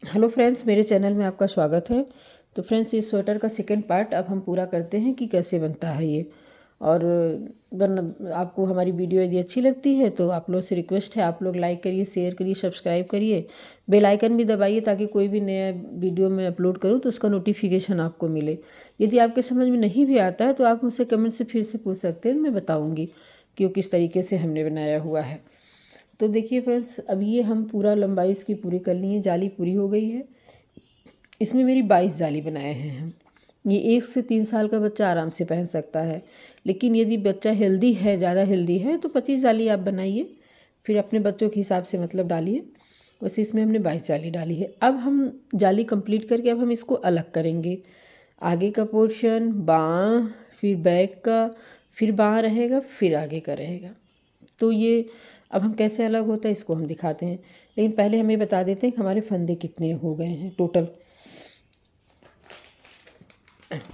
Hello friends, मेरे channel में आपका स्वागत है। तो फ्रेंड्स, इस स्वेटर का सेकंड पार्ट अब हम पूरा करते हैं कि कैसे बनता है ये। और आपको हमारी वीडियो यदि अच्छी लगती है तो आप लोग से रिक्वेस्ट है, आप लोग लाइक करिए, शेयर करिए, सब्सक्राइब करिए, बेल आइकन भी दबाइए ताकि कोई भी नया वीडियो मैं अपलोड करूँ तो उसका नोटिफिकेशन आपको मिले। यदि आपके समझ में नहीं भी आता है तो आप मुझसे कमेंट से फिर से पूछ सकते हैं, मैं बताऊँगी कि वो किस तरीके से हमने बनाया हुआ है। तो देखिए फ्रेंड्स, अब ये हम पूरा लंबाई इसकी पूरी कर ली है, जाली पूरी हो गई है। इसमें मेरी 22 जाली बनाए हैं हम। ये 1 से 3 साल का बच्चा आराम से पहन सकता है, लेकिन यदि बच्चा हेल्दी है, ज़्यादा हेल्दी है तो 25 जाली आप बनाइए, फिर अपने बच्चों के हिसाब से मतलब डालिए। वैसे इसमें हमने 22 जाली डाली है। अब हम जाली कंप्लीट करके अब हम इसको अलग करेंगे। आगे का पोर्शन बाँह, फिर बैक का, फिर बाँह रहेगा, फिर आगे का रहेगा। तो ये अब हम कैसे अलग होता है इसको हम दिखाते हैं, लेकिन पहले हमें बता देते हैं कि हमारे फंदे कितने हो गए हैं टोटल।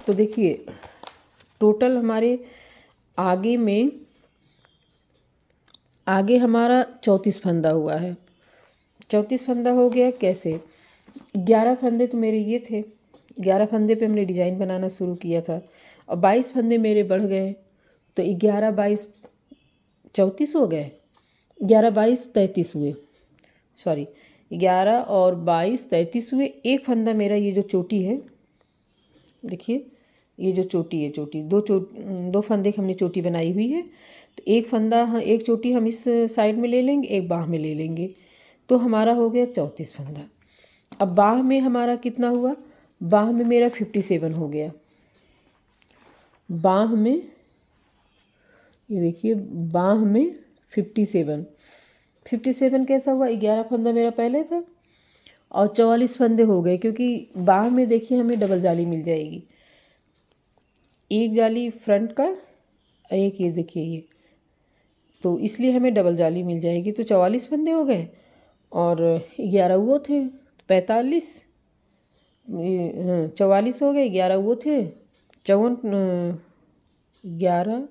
तो देखिए, टोटल हमारे आगे हमारा 34 फंदा हुआ है। 34 फंदा हो गया कैसे? 11 फंदे तो मेरे ये थे, 11 फंदे पे हमने डिज़ाइन बनाना शुरू किया था, और 22 फंदे मेरे बढ़ गए, तो 11 22 34 हो गए, 11 22 33 हुए, सॉरी 11 और 22 33 हुए। एक फंदा मेरा ये जो चोटी है, देखिए ये जो चोटी है, चोटी दो फंदे की हमने चोटी बनाई हुई है। तो एक फंदा, हाँ, एक चोटी हम इस साइड में ले लेंगे, एक बाँह में ले लेंगे, तो हमारा हो गया 34 फंदा। अब बाँह में हमारा कितना हुआ? बाँह में मेरा 57 हो गया। बाँह में ये देखिए, बाँह में 57 कैसा हुआ? 11 फंदा मेरा पहले था और 44 फंदे हो गए, क्योंकि बाँह में देखिए हमें डबल जाली मिल जाएगी, एक जाली फ्रंट का, एक ये देखिए ये, तो इसलिए हमें डबल जाली मिल जाएगी। तो 44 फंदे हो गए और 11 वो थे, 45, 44 हो गए, 11 वो थे, 11।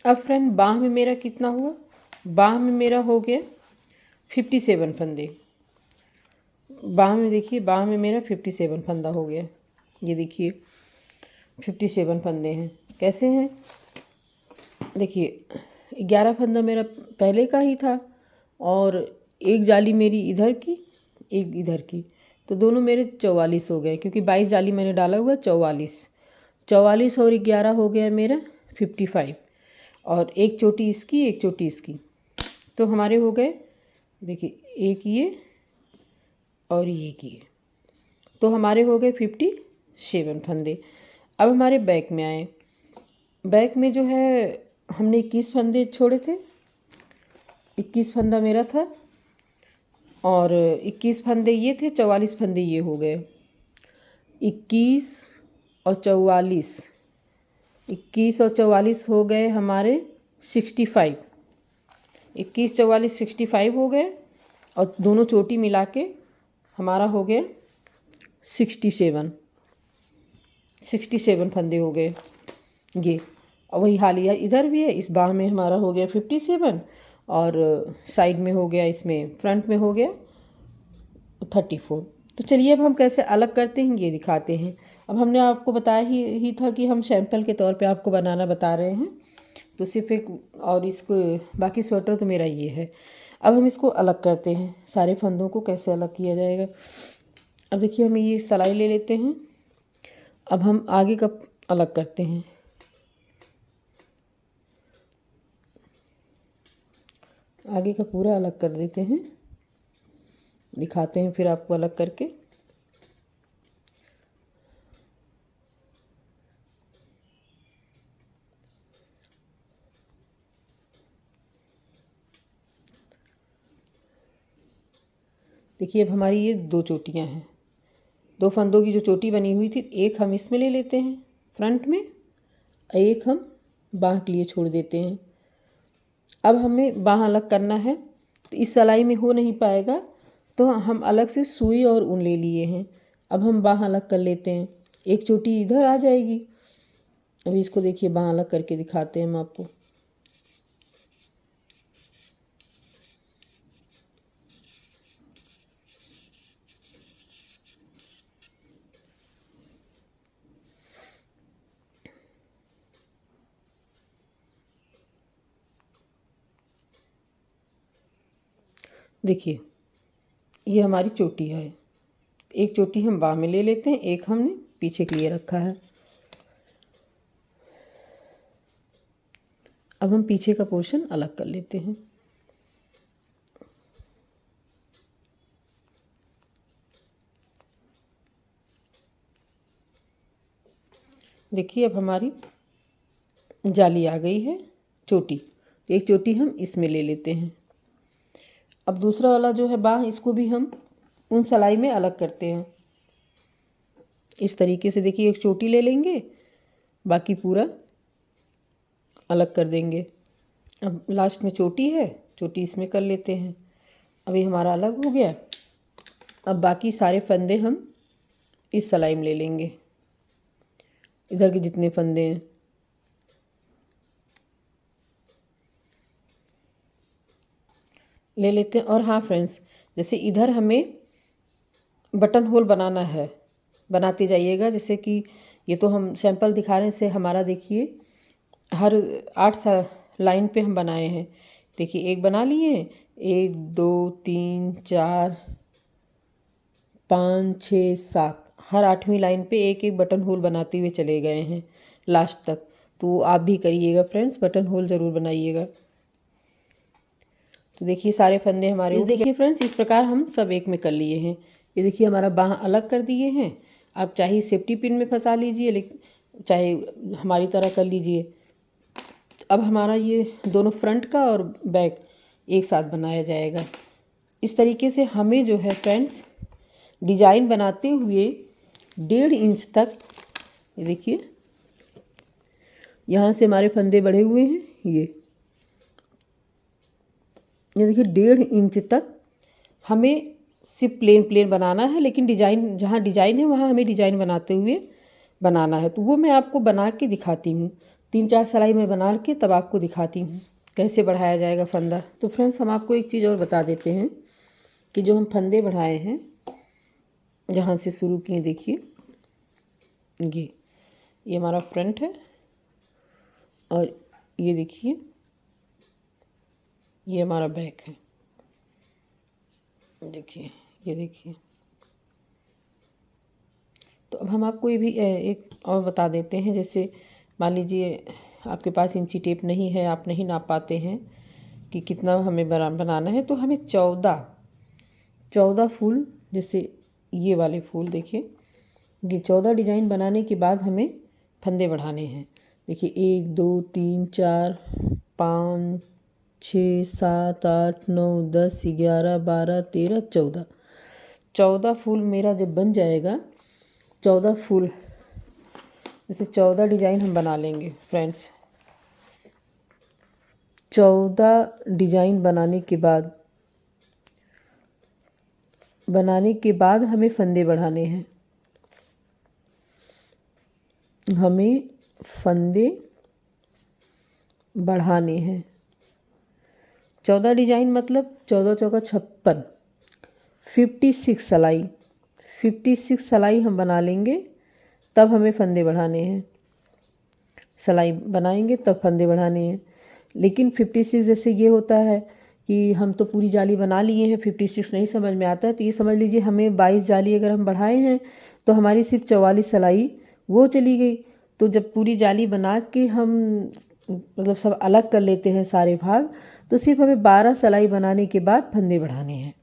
अब फ्रेंड, बाँह में मेरा कितना हुआ? बाँह में मेरा हो गया 57 फंदे। बाँह में देखिए, बाँह में मेरा 57 फंदा हो गया। ये देखिए 57 फंदे हैं। कैसे हैं? देखिए 11 फंदा मेरा पहले का ही था और एक जाली मेरी इधर की, एक इधर की, तो दोनों मेरे 44 हो गए, क्योंकि 22 जाली मैंने डाला हुआ। 44 और 11 हो गया मेरा 55, और एक चोटी इसकी, एक चोटी इसकी, तो हमारे हो गए, देखिए एक ये और ये, तो हमारे हो गए 57 फंदे। अब हमारे बैक में आए। बैक में जो है हमने 21 फंदे छोड़े थे, 21 फंदा मेरा था, और 21 फंदे ये थे, 44 फंदे ये हो गए। 21 और 44, 21 और 44 हो गए हमारे 65, 21 44 65 हो गए, और दोनों चोटी मिला के हमारा हो गया 67 फंदे हो गए ये। और वही हाल ही इधर भी है, इस बाह में हमारा हो गया 57, और साइड में हो गया, इसमें फ्रंट में हो गया 34। तो चलिए अब हम कैसे अलग करते हैं ये दिखाते हैं। अब हमने आपको बताया ही था कि हम सैंपल के तौर पे आपको बनाना बता रहे हैं, तो सिर्फ एक, और इसको बाकी स्वेटर तो मेरा ये है। अब हम इसको अलग करते हैं, सारे फंदों को कैसे अलग किया जाएगा। अब देखिए, हम ये सिलाई ले लेते हैं। अब हम आगे का अलग करते हैं। आगे का पूरा अलग कर देते हैं, दिखाते हैं फिर आपको अलग करके। देखिए अब हमारी ये दो चोटियाँ हैं, दो फंदों की जो चोटी बनी हुई थी, एक हम इसमें ले लेते हैं फ्रंट में, एक हम बाँह के लिए छोड़ देते हैं। अब हमें बाँह अलग करना है, तो इस सिलाई में हो नहीं पाएगा, तो हम अलग से सुई और ऊन ले लिए हैं। अब हम बाँह अलग कर लेते हैं, एक चोटी इधर आ जाएगी। अभी इसको देखिए, बाँह अलग करके दिखाते हैं हम आपको। देखिए ये हमारी चोटी है। एक चोटी हम बाँह में ले लेते हैं, एक हमने पीछे के लिए रखा है। अब हम पीछे का पोर्शन अलग कर लेते हैं। देखिए अब हमारी जाली आ गई है चोटी। तो एक चोटी हम इसमें ले लेते हैं। अब दूसरा वाला जो है बाँह, इसको भी हम उन सिलाई में अलग करते हैं। इस तरीके से देखिए एक चोटी ले लेंगे, बाकी पूरा अलग कर देंगे। अब लास्ट में चोटी है, चोटी इसमें कर लेते हैं। अभी हमारा अलग हो गया। अब बाकी सारे फंदे हम इस सिलाई में ले लेंगे, इधर के जितने फंदे हैं। ले लेते हैं। और हाँ फ्रेंड्स, जैसे इधर हमें बटन होल बनाना है, बनाते जाइएगा। जैसे कि ये तो हम सैंपल दिखा रहे हैं, इससे हमारा देखिए हर 8 लाइन पे हम बनाए हैं। देखिए एक बना लिए, 1 2 3 4 5 6 7, हर 8वीं लाइन पे एक एक बटन होल बनाते हुए चले गए हैं लास्ट तक। तो आप भी करिएगा फ्रेंड्स, बटन होल ज़रूर बनाइएगा। तो देखिए सारे फंदे हमारे, देखिए फ्रेंड्स इस प्रकार हम सब एक में कर लिए हैं। ये देखिए हमारा बाँह अलग कर दिए हैं। आप चाहे सेफ्टी पिन में फंसा लीजिए, लेकिन चाहे हमारी तरह कर लीजिए। अब हमारा ये दोनों फ्रंट का और बैक एक साथ बनाया जाएगा। इस तरीके से हमें जो है फ्रेंड्स डिजाइन बनाते हुए 1.5 इंच तक, ये देखिए यहाँ से हमारे फंदे बढ़े हुए हैं। ये देखिए 1.5 इंच तक हमें सिर्फ प्लेन बनाना है, लेकिन डिजाइन जहाँ डिजाइन है वहाँ हमें डिजाइन बनाते हुए बनाना है। तो वो मैं आपको बना के दिखाती हूँ। 3-4 सिलाई में बना के तब आपको दिखाती हूँ कैसे बढ़ाया जाएगा फंदा। तो फ्रेंड्स हम आपको एक चीज़ और बता देते हैं कि जो हम फंदे बढ़ाए हैं, जहाँ से शुरू किए, देखिए ये हमारा फ्रंट है, और ये देखिए ये हमारा बैक है। देखिए ये देखिए। तो अब हम आपको ये भी एक और बता देते हैं। जैसे मान लीजिए आपके पास इंची टेप नहीं है, आप नहीं नाप पाते हैं कि कितना हमें बनाना है, तो हमें 14 फूल, जैसे ये वाले फूल देखिए, ये 14 डिजाइन बनाने के बाद हमें फंदे बढ़ाने हैं। देखिए 1 2 3 4 5 6 7 8 9 10 11 12 13 14 फूल मेरा जब बन जाएगा, 14 फूल, जैसे 14 डिजाइन हम बना लेंगे फ्रेंड्स। 14 डिजाइन बनाने के बाद हमें फंदे बढ़ाने हैं। हमें फंदे बढ़ाने हैं 14 डिजाइन, मतलब 14 चौका 56, 56 सिलाई, 56 सिलाई हम बना लेंगे, तब हमें फंदे बढ़ाने हैं। सिलाई बनाएंगे तब फंदे बढ़ाने हैं। लेकिन 56 जैसे ये होता है कि हम तो पूरी जाली बना लिए हैं, 56 नहीं समझ में आता है, तो ये समझ लीजिए हमें 22 जाली अगर हम बढ़ाए हैं तो हमारी सिर्फ 44 सिलाई वो चली गई। तो जब पूरी जाली बना के हम मतलब सब अलग कर लेते हैं सारे भाग, तो सिर्फ हमें 12 सिलाई बनाने के बाद फंदे बढ़ाने हैं।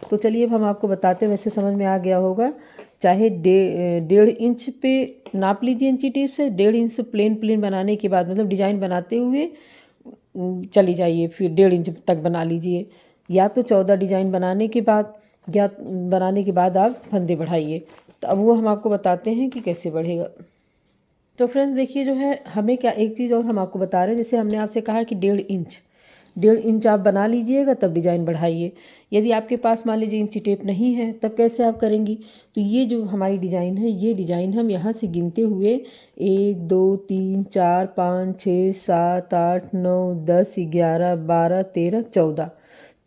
तो चलिए अब हम आपको बताते हैं। वैसे समझ में आ गया होगा। चाहे 1.5 इंच पे नाप लीजिए इंची टेप से, 1.5 इंच से प्लेन बनाने के बाद, मतलब डिजाइन बनाते हुए चली जाइए, फिर 1.5 इंच तक बना लीजिए। या तो 14 डिजाइन बनाने के बाद आप फंदे बढ़ाइए। तो अब वो हम आपको बताते हैं कि कैसे बढ़ेगा। तो फ्रेंड्स देखिए जो है हमें क्या, एक चीज़ और हम आपको बता रहे हैं। जैसे हमने आपसे कहा कि 1.5 इंच आप बना लीजिएगा, तब डिज़ाइन बढ़ाइए। यदि आपके पास मान लीजिए इंची टेप नहीं है, तब कैसे आप करेंगी? तो ये जो हमारी डिज़ाइन है, ये डिज़ाइन हम यहाँ से गिनते हुए 1 2 3 4 5 6 7 8 9 10 11 12 13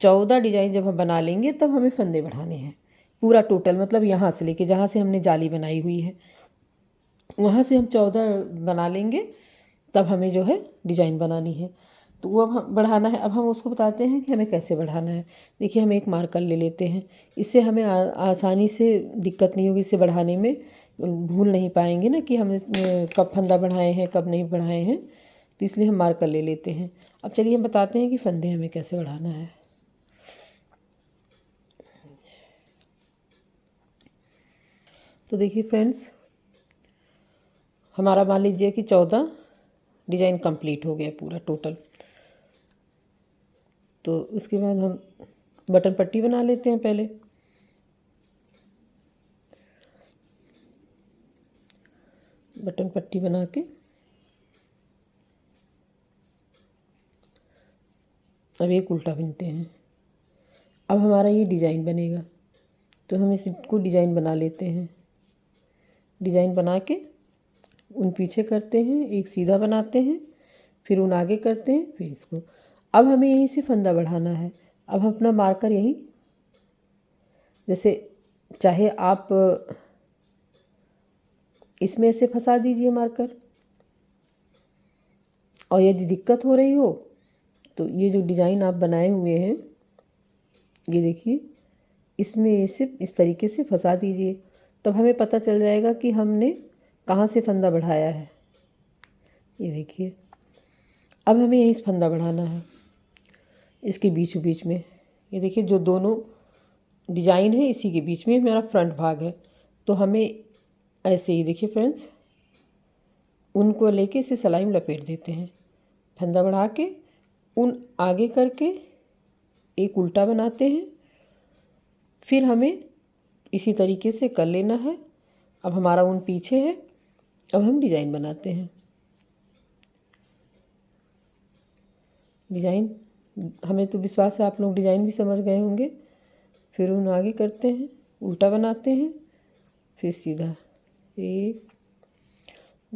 14 डिज़ाइन जब हम बना लेंगे, तब हमें फंदे बढ़ाने हैं पूरा टोटल। मतलब यहाँ से लेके जहाँ से हमने जाली बनाई हुई है, वहाँ से हम 14 बना लेंगे, तब हमें जो है डिज़ाइन बनानी है। तो वो अब हम बढ़ाना है। अब हम उसको बताते हैं कि हमें कैसे बढ़ाना है। देखिए हम एक मार्कर ले लेते हैं, इससे हमें आसानी से दिक्कत नहीं होगी, इसे बढ़ाने में भूल नहीं पाएंगे ना कि हम कब फंदा बढ़ाए हैं कब नहीं बढ़ाए हैं। तो इसलिए हम मार्कर ले लेते हैं। अब चलिए हम बताते हैं कि फंदे हमें कैसे बढ़ाना है। तो देखिए फ्रेंड्स, हमारा मान लीजिए कि 14 डिज़ाइन कंप्लीट हो गया पूरा टोटल। तो उसके बाद हम बटन पट्टी बना लेते हैं पहले। बटन पट्टी बना के अब एक उल्टा बुनते हैं। अब हमारा ये डिज़ाइन बनेगा, तो हम इसको डिज़ाइन बना लेते हैं। डिज़ाइन बना के उन पीछे करते हैं, एक सीधा बनाते हैं, फिर उन आगे करते हैं, फिर इसको। अब हमें यहीं से फंदा बढ़ाना है। अब हम अपना मार्कर यहीं, जैसे चाहे आप इसमें से फंसा दीजिए मार्कर, और यदि दिक्कत हो रही हो तो ये जो डिज़ाइन आप बनाए हुए हैं, ये देखिए, इसमें इसे इस तरीके से फंसा दीजिए। तब हमें पता चल जाएगा कि हमने कहाँ से फंदा बढ़ाया है। ये देखिए, अब हमें यहीं से फंदा बढ़ाना है, इसके बीचों बीच में। ये देखिए, जो दोनों डिज़ाइन है इसी के बीच में मेरा फ्रंट भाग है। तो हमें ऐसे ही, देखिए फ्रेंड्स, उनको लेके इसे सिलाई में लपेट देते हैं। फंदा बढ़ा के उन आगे करके एक उल्टा बनाते हैं, फिर हमें इसी तरीके से कर लेना है। अब हमारा ऊन पीछे है, अब हम डिज़ाइन बनाते हैं। डिज़ाइन, हमें तो विश्वास है आप लोग डिज़ाइन भी समझ गए होंगे। फिर ऊन आगे करते हैं, उल्टा बनाते हैं, फिर सीधा 1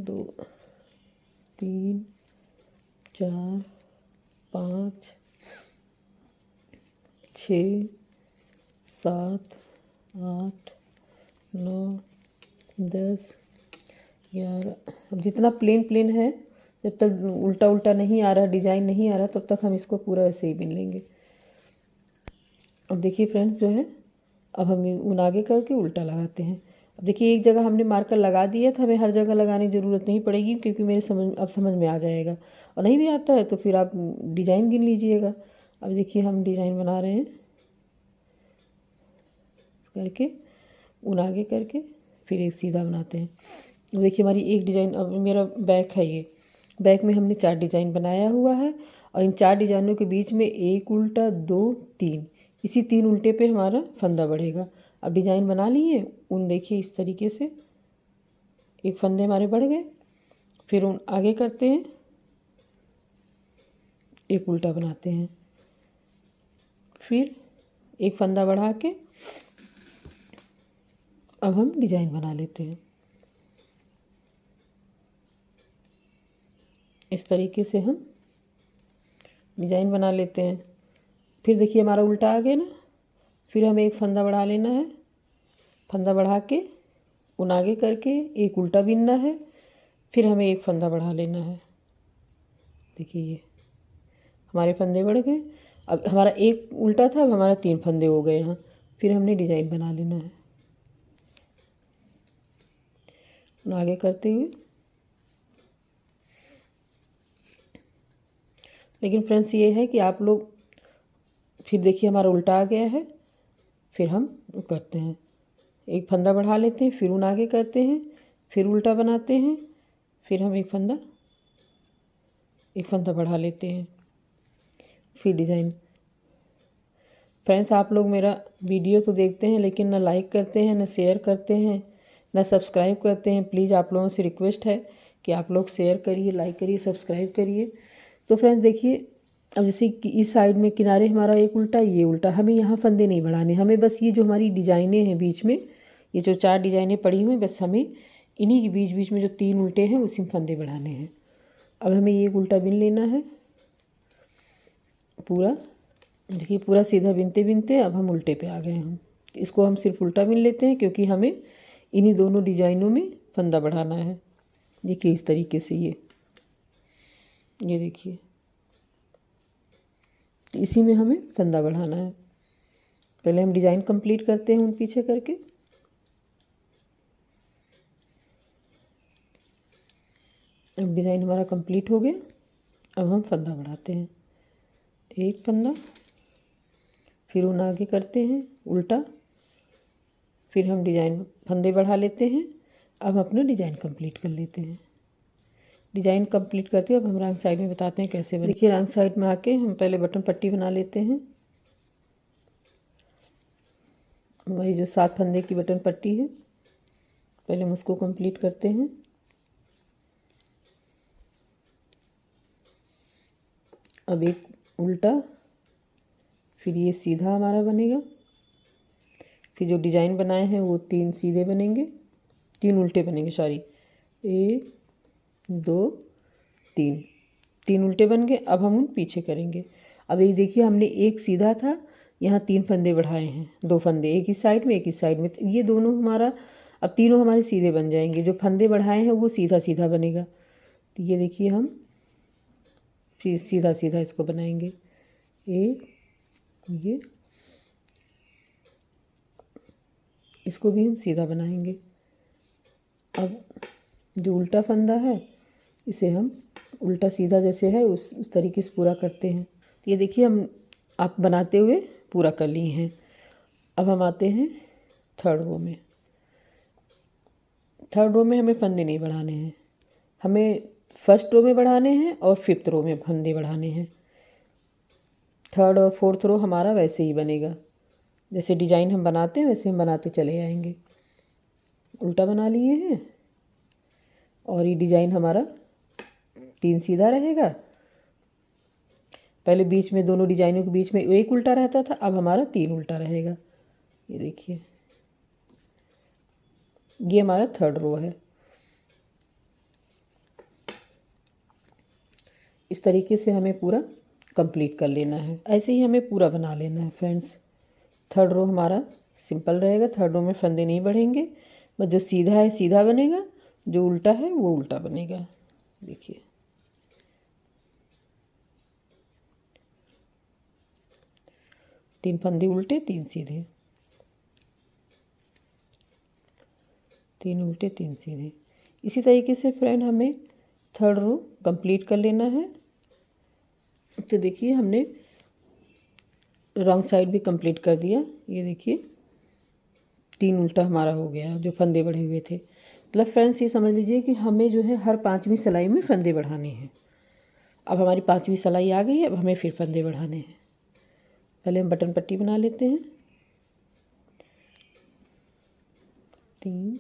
2 3 4 5 6 7 8 9 10 11। अब जितना प्लेन है, जब तक उल्टा उल्टा नहीं आ रहा, डिज़ाइन नहीं आ रहा, तब तक हम इसको पूरा वैसे ही बिन लेंगे। अब देखिए फ्रेंड्स, जो है, अब हम ऊन आगे करके उल्टा लगाते हैं। अब देखिए, एक जगह हमने मार्कर लगा दिया था, हमें हर जगह लगाने की ज़रूरत नहीं पड़ेगी, क्योंकि मेरे समझ में आ जाएगा। और नहीं भी आता है तो फिर आप डिज़ाइन गिन लीजिएगा। अब देखिए हम डिज़ाइन बना रहे हैं करके, ऊन आगे करके फिर एक सीधा बनाते हैं। अब देखिए हमारी एक डिज़ाइन, अब मेरा बैक है, ये बैक में हमने 4 डिज़ाइन बनाया हुआ है, और इन 4 डिज़ाइनों के बीच में एक उल्टा 2 3, इसी 3 उल्टे पे हमारा फंदा बढ़ेगा। अब डिज़ाइन बना लिए, ऊन देखिए इस तरीके से एक फंदे हमारे बढ़ गए। फिर ऊन आगे करते हैं, एक उल्टा बनाते हैं, फिर एक फंदा बढ़ा के अब हम डिज़ाइन बना लेते हैं। इस तरीके से हम डिज़ाइन बना लेते हैं। फिर देखिए हमारा उल्टा आ गया ना, फिर हमें एक फंदा बढ़ा लेना है। फंदा बढ़ा के ऊन आगे करके एक उल्टा बिनना है, फिर हमें एक फंदा बढ़ा लेना है। देखिए ये हमारे फंदे बढ़ गए। अब हमारा एक उल्टा था, अब हमारा 3 फंदे हो गए यहाँ। फिर हमने डिज़ाइन बना लेना है, ऊन आगे करते हुए। लेकिन फ्रेंड्स ये है कि आप लोग, फिर देखिए हमारा उल्टा आ गया है, फिर हम करते हैं, एक फंदा बढ़ा लेते हैं, फिर ऊन आगे करते हैं, फिर उल्टा बनाते हैं, फिर हम एक फंदा बढ़ा लेते हैं, फिर डिज़ाइन। फ्रेंड्स, आप लोग मेरा वीडियो तो देखते हैं, लेकिन ना लाइक करते हैं, ना शेयर करते हैं, ना सब्सक्राइब करते हैं। प्लीज़ आप लोगों से रिक्वेस्ट है कि आप लोग शेयर करिए, लाइक करिए, सब्सक्राइब करिए। तो फ्रेंड्स देखिए, अब जैसे कि इस साइड में किनारे हमारा एक उल्टा, ये उल्टा, हमें यहाँ फंदे नहीं बढ़ाने, हमें बस ये जो हमारी डिज़ाइनें हैं बीच में, ये जो 4 डिज़ाइनें पड़ी हुई हैं, बस हमें इन्हीं के बीच बीच में जो 3 उल्टे हैं उसी में फंदे बढ़ाने हैं। अब हमें ये एक उल्टा बिन लेना है पूरा। देखिए पूरा सीधा बिनते बिनते अब हम उल्टे पे आ गए हम। इसको हम सिर्फ उल्टा बिन लेते हैं, क्योंकि हमें इन्हीं दोनों डिज़ाइनों में फंदा बढ़ाना है। देखिए इस तरीके से ये देखिए, इसी में हमें फंदा बढ़ाना है। पहले हम डिज़ाइन कंप्लीट करते हैं उन पीछे करके। अब डिज़ाइन हमारा कंप्लीट हो गया। अब हम फंदा बढ़ाते हैं, एक फंदा, फिर उन आगे करते हैं उल्टा, फिर हम डिज़ाइन फंदे बढ़ा लेते हैं। अब हम अपना डिज़ाइन कंप्लीट कर लेते हैं। डिज़ाइन कंप्लीट करते हैं। अब हम रंग साइड में बताते हैं कैसे बने। देखिए रंग साइड में आके हम पहले बटन पट्टी बना लेते हैं। वही जो 7 फंदे की बटन पट्टी है, पहले हम उसको कंप्लीट करते हैं। अब एक उल्टा, फिर ये सीधा हमारा बनेगा। फिर जो डिज़ाइन बनाए हैं वो 3 सीधे बनेंगे, 3 उल्टे बनेंगे, सॉरी, 1 2 3, 3 उल्टे बन गए। अब हम उन पीछे करेंगे। अब ये देखिए हमने एक सीधा था, यहाँ 3 फंदे बढ़ाए हैं, 2 फंदे एक इस साइड में एक इस साइड में, ये दोनों हमारा अब तीनों हमारे सीधे बन जाएंगे। जो फंदे बढ़ाए हैं वो सीधा सीधा बनेगा। तो ये देखिए हम सीधा सीधा इसको बनाएंगे। एक ये, इसको भी हम सीधा बनाएंगे। अब जो उल्टा फंदा है इसे हम उल्टा सीधा जैसे है उस तरीके से पूरा करते हैं। तो ये देखिए हम आप बनाते हुए पूरा कर लिए हैं। अब हम आते हैं थर्ड रो में। थर्ड रो में हमें फंदे नहीं बढ़ाने हैं, हमें फर्स्ट रो में बढ़ाने हैं और फिफ्थ रो में फंदे बढ़ाने हैं। थर्ड और फोर्थ रो हमारा वैसे ही बनेगा, जैसे डिज़ाइन हम बनाते हैं वैसे हम बनाते चले आएंगे। उल्टा बना लिए हैं और ये डिज़ाइन हमारा 3 सीधा रहेगा। पहले बीच में दोनों डिज़ाइनों के बीच में एक उल्टा रहता था, अब हमारा 3 उल्टा रहेगा। ये देखिए ये हमारा थर्ड रो है। इस तरीके से हमें पूरा कंप्लीट कर लेना है। ऐसे ही हमें पूरा बना लेना है फ्रेंड्स। थर्ड रो हमारा सिंपल रहेगा, थर्ड रो में फंदे नहीं बढ़ेंगे, बस जो सीधा है सीधा बनेगा, जो उल्टा है वो उल्टा बनेगा। देखिए 3 फंदे उल्टे 3 सीधे, 3 उल्टे 3 सीधे। इसी तरीके से फ्रेंड हमें थर्ड रो कंप्लीट कर लेना है। तो देखिए हमने रॉन्ग साइड भी कंप्लीट कर दिया। ये देखिए 3 उल्टा हमारा हो गया जो फंदे बढ़े हुए थे। मतलब फ्रेंड्स ये समझ लीजिए कि हमें जो है हर 5वीं सिलाई में फंदे बढ़ाने हैं। अब हमारी 5वीं सिलाई आ गई है, अब हमें फिर फंदे बढ़ाने हैं। पहले हम बटन पट्टी बना लेते हैं, 3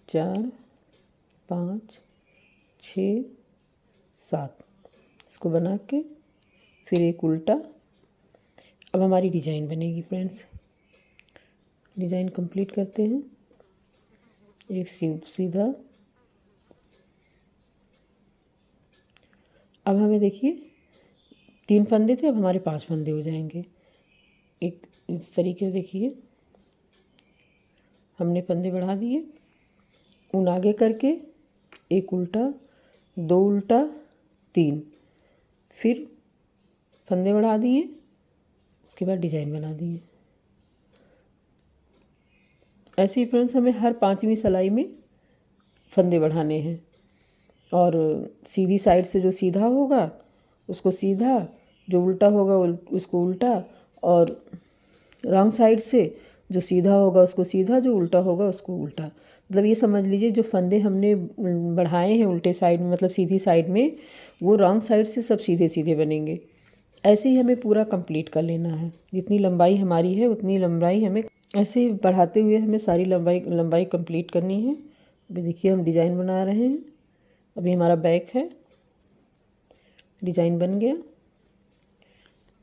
4 5 6 7, इसको बना के फिर एक उल्टा। अब हमारी डिज़ाइन बनेगी फ्रेंड्स। डिज़ाइन कंप्लीट करते हैं, एक सीधा। अब हमें देखिए 3 फंदे थे, अब हमारे 5 फंदे हो जाएंगे। एक इस तरीके से देखिए हमने फंदे बढ़ा दिए, उन आगे करके एक उल्टा, 2 उल्टा, 3, फिर फंदे बढ़ा दिए, उसके बाद डिज़ाइन बना दिए। ऐसे ही फ्रेंड्स हमें हर 5वीं सिलाई में फंदे बढ़ाने हैं। और सीधी साइड से जो सीधा होगा उसको सीधा, जो उल्टा होगा उसको उल्टा, और रॉन्ग साइड से जो सीधा होगा उसको सीधा, जो उल्टा होगा उसको उल्टा। मतलब ये समझ लीजिए जो फंदे हमने बढ़ाए हैं उल्टे साइड में, मतलब सीधी साइड में, वो रॉन्ग साइड से सब सीधे सीधे बनेंगे। ऐसे ही हमें पूरा कंप्लीट कर लेना है। जितनी लंबाई हमारी है उतनी लंबाई हमें ऐसे ही बढ़ाते हुए हमें सारी लंबाई कंप्लीट करनी है। अभी देखिए हम डिज़ाइन बना रहे हैं। अभी हमारा बैक है, डिज़ाइन बन गया,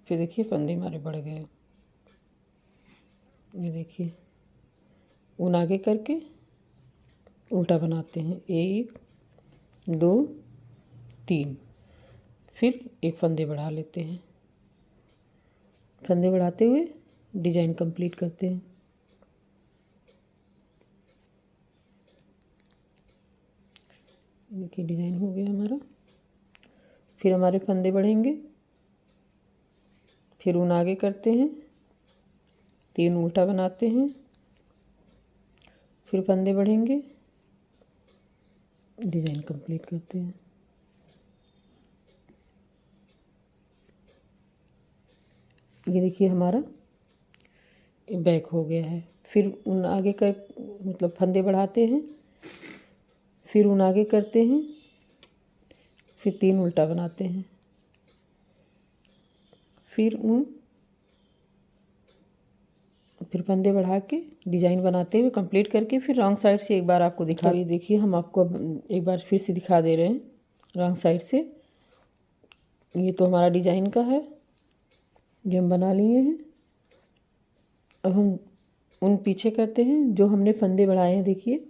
फिर देखिए फंदे हमारे बढ़ गए। ये देखिए ऊन आगे करके उल्टा बनाते हैं, 1 2 3, फिर एक फंदे बढ़ा लेते हैं। फंदे बढ़ाते हुए डिज़ाइन कंप्लीट करते हैं। देखिए डिज़ाइन हो गया हमारा। फिर हमारे फंदे बढ़ेंगे, फिर ऊन आगे करते हैं, 3 उल्टा बनाते हैं, फिर फंदे बढ़ेंगे, डिज़ाइन कंप्लीट करते हैं। ये देखिए हमारा बैक हो गया है। फिर ऊन आगे कर मतलब फंदे बढ़ाते हैं, फिर ऊन आगे करते हैं, फिर 3 उल्टा बनाते हैं, फिर ऊन, फिर फंदे बढ़ा के डिज़ाइन बनाते हुए कंप्लीट करके फिर रॉन्ग साइड से एक बार आपको दिखा। ये देखिए हम आपको एक बार फिर से दिखा दे रहे हैं रॉन्ग साइड से। ये तो हमारा डिज़ाइन का है, ये हम बना लिए हैं। अब हम उन पीछे करते हैं जो हमने फंदे बढ़ाए हैं। देखिए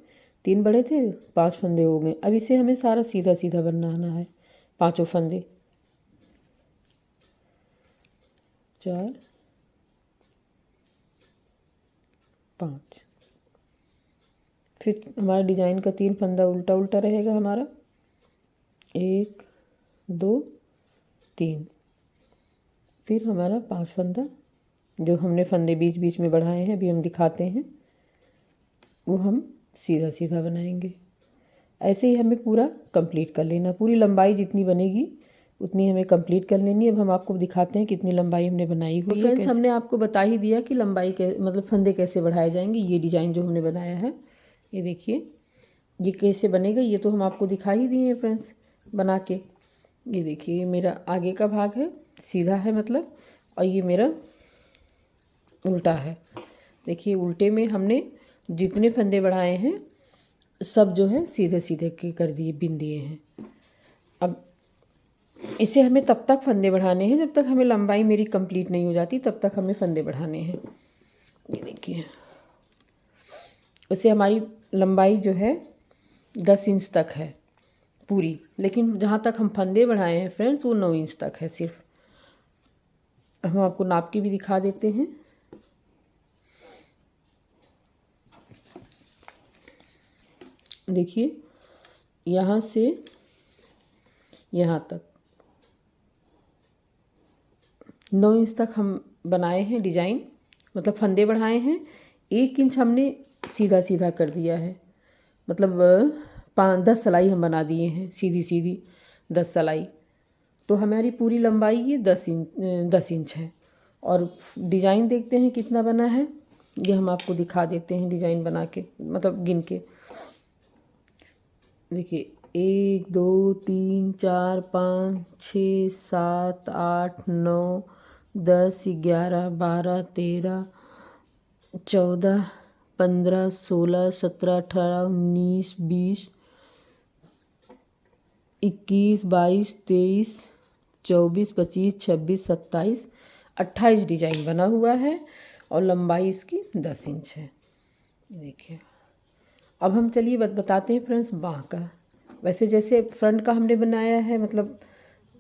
3 बढ़े थे, 5 फंदे हो गए। अब इसे हमें सारा सीधा सीधा बनाना है, 5 फंदे, 4 5। फिर हमारा डिज़ाइन का 3 फंदा उल्टा उल्टा रहेगा हमारा, 1 2 3। फिर हमारा 5 फंदा जो हमने फंदे बीच बीच में बढ़ाए हैं, अभी हम दिखाते हैं, वो हम सीधा सीधा बनाएंगे। ऐसे ही हमें पूरा कंप्लीट कर लेना। पूरी लंबाई जितनी बनेगी उतनी हमें कंप्लीट कर लेनी है। अब हम आपको दिखाते हैं कितनी लंबाई हमने बनाई हुई है। फ्रेंड्स हमने आपको बता ही दिया कि लंबाई मतलब फंदे कैसे बढ़ाए जाएंगे। ये डिज़ाइन जो हमने बनाया है, ये देखिए ये कैसे बनेगा, ये तो हम आपको दिखा ही दिए हैं फ्रेंड्स बना के। ये देखिए ये मेरा आगे का भाग है, सीधा है मतलब, और ये मेरा उल्टा है। देखिए उल्टे में हमने जितने फंदे बढ़ाए हैं सब जो है सीधे सीधे के कर दिए, बिन दिए हैं। अब इसे हमें तब तक फंदे बढ़ाने हैं जब तक हमें लंबाई मेरी कंप्लीट नहीं हो जाती, तब तक हमें फंदे बढ़ाने हैं। ये देखिए वैसे हमारी लंबाई जो है 10 इंच तक है पूरी, लेकिन जहाँ तक हम फंदे बढ़ाए हैं फ्रेंड्स वो 9 इंच तक है सिर्फ। हम आपको नाप के भी दिखा देते हैं। देखिए यहाँ से यहाँ तक 9 इंच तक हम बनाए हैं डिज़ाइन, मतलब फंदे बढ़ाए हैं। 1 इंच हमने सीधा सीधा कर दिया है, मतलब 10 सिलाई हम बना दिए हैं सीधी सीधी 10 सिलाई। तो हमारी पूरी लंबाई ये 10 इंच है। और डिज़ाइन देखते हैं कितना बना है, ये हम आपको दिखा देते हैं डिज़ाइन बना के, मतलब गिन के। देखिए 1 2 3 4 5 6 7 8 9 10 11 12 13 14 15 16 17 18 19 20 21 22 23 24 25 26 27 28 डिज़ाइन बना हुआ है और लंबाई इसकी 10 इंच है। देखिए अब हम चलिए बताते हैं फ्रेंड्स बाँह का। वैसे जैसे फ्रंट का हमने बनाया है, मतलब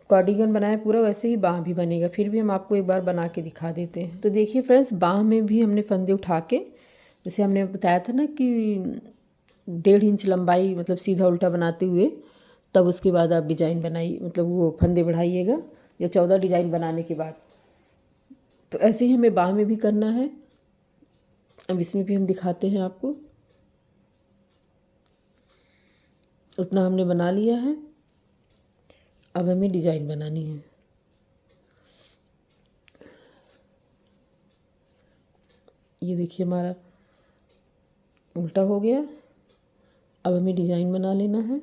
कार्डिगन बनाया पूरा, वैसे ही बाँह भी बनेगा। फिर भी हम आपको एक बार बना के दिखा देते हैं। तो देखिए फ्रेंड्स बाँह में भी हमने फंदे उठा के, जैसे हमने बताया था ना कि 1.5 इंच लंबाई मतलब सीधा उल्टा बनाते हुए, तब उसके बाद आप डिज़ाइन बनाइए, मतलब वो फंदे बढ़ाइएगा या 14 डिज़ाइन बनाने के बाद। तो ऐसे ही हमें बाँह में भी करना है। अब इसमें भी हम दिखाते हैं आपको। उतना हमने बना लिया है, अब हमें डिज़ाइन बनानी है। ये देखिए हमारा उल्टा हो गया। अब हमें डिज़ाइन बना लेना है।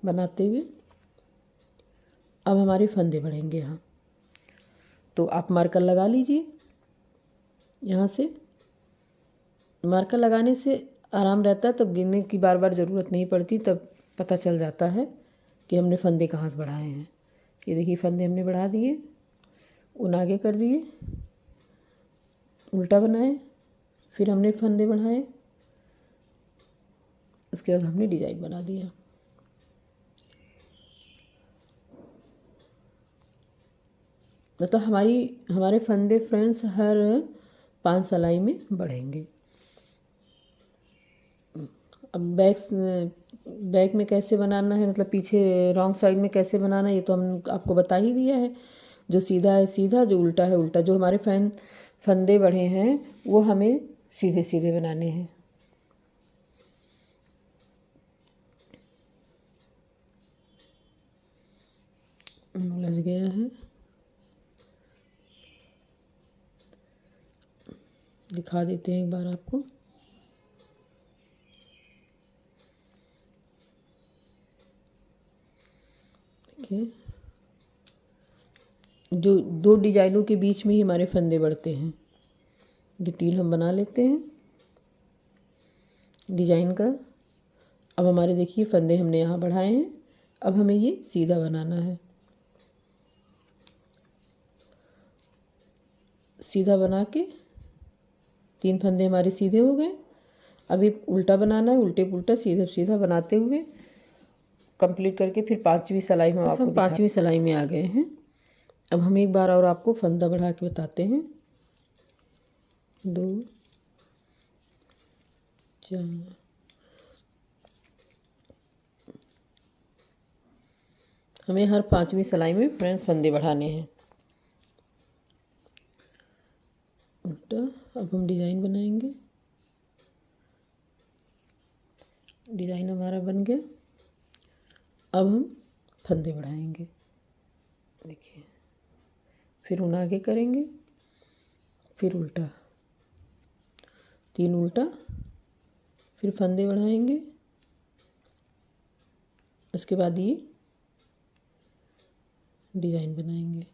बनाते हुए अब हमारे फंदे बढ़ेंगे यहाँ, तो आप मार्कर लगा लीजिए। यहाँ से मार्कर लगाने से आराम रहता है, तब गिनने की बार बार ज़रूरत नहीं पड़ती, तब पता चल जाता है कि हमने फंदे कहाँ से बढ़ाए हैं। ये देखिए फंदे हमने बढ़ा दिए, उन आगे कर दिए, उल्टा बनाए, फिर हमने फंदे बढ़ाए, उसके बाद हमने डिज़ाइन बना दिया। मतलब हमारे फंदे फ्रेंड्स हर 5 सिलाई में बढ़ेंगे। अब बैक में कैसे बनाना है, मतलब पीछे रॉन्ग साइड में कैसे बनाना है, ये तो हम आपको बता ही दिया है। जो सीधा है सीधा, जो उल्टा है उल्टा। जो हमारे फंदे बढ़े हैं वो हमें सीधे सीधे बनाने हैं। उलझ गया है, दिखा देते हैं एक बार आपको। देखिए, जो दो डिजाइनों के बीच में ही हमारे फंदे बढ़ते हैं। डिटेल हम बना लेते हैं डिजाइन का। अब हमारे देखिए फंदे हमने यहाँ बढ़ाए हैं, अब हमें ये सीधा बनाना है। सीधा बना के 3 फंदे हमारे सीधे हो गए। अभी उल्टा बनाना है, उल्टे पुल्टा सीधा सीधा बनाते हुए कंप्लीट करके फिर 5वीं सिलाई में आपको 5वीं सिलाई में आ गए हैं। अब हम एक बार और आपको फंदा बढ़ा के बताते हैं। 2 4 हमें हर 5वीं सिलाई में फ्रेंड्स फंदे बढ़ाने हैं। उल्टा। अब हम डिज़ाइन बनाएंगे। डिज़ाइन हमारा बन गया। अब हम फंदे बढ़ाएंगे। देखिए, फिर उन आगे करेंगे, फिर उल्टा, 3 उल्टा, फिर फंदे बढ़ाएंगे। उसके बाद ये डिज़ाइन बनाएंगे।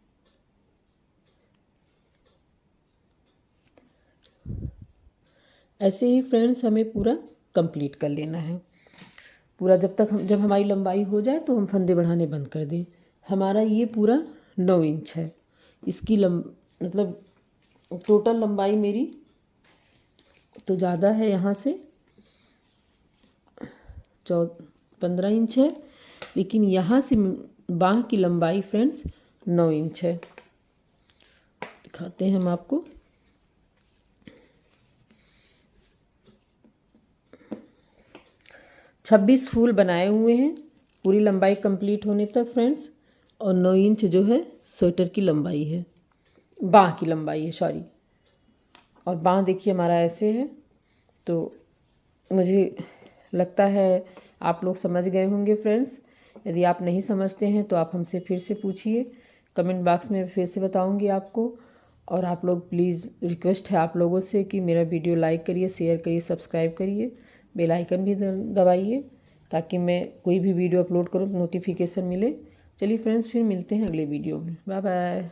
ऐसे ही फ्रेंड्स हमें पूरा कंप्लीट कर लेना है। पूरा जब हमारी लंबाई हो जाए तो हम फंदे बढ़ाने बंद कर दें। हमारा ये पूरा 9 इंच है। इसकी मतलब टोटल लंबाई मेरी तो ज़्यादा है, यहाँ से 15 इंच है, लेकिन यहाँ से बाँह की लंबाई फ्रेंड्स 9 इंच है। दिखाते हैं हम आपको। छब्बीस फूल बनाए हुए हैं पूरी लंबाई कंप्लीट होने तक फ्रेंड्स। और 9 इंच जो है स्वेटर की लंबाई है, बाँह की लंबाई है, सॉरी। और बाँह देखिए हमारा ऐसे है। तो मुझे लगता है आप लोग समझ गए होंगे फ्रेंड्स। यदि आप नहीं समझते हैं तो आप हमसे फिर से पूछिए, कमेंट बॉक्स में फिर से बताऊंगी आपको। और आप लोग प्लीज़, रिक्वेस्ट है आप लोगों से कि मेरा वीडियो लाइक करिए, शेयर करिए, सब्सक्राइब करिए, बेल आइकन भी दबाइए ताकि मैं कोई भी वीडियो अपलोड करूँ नोटिफिकेशन मिले। चलिए फ्रेंड्स, फिर मिलते हैं अगले वीडियो में। Bye bye.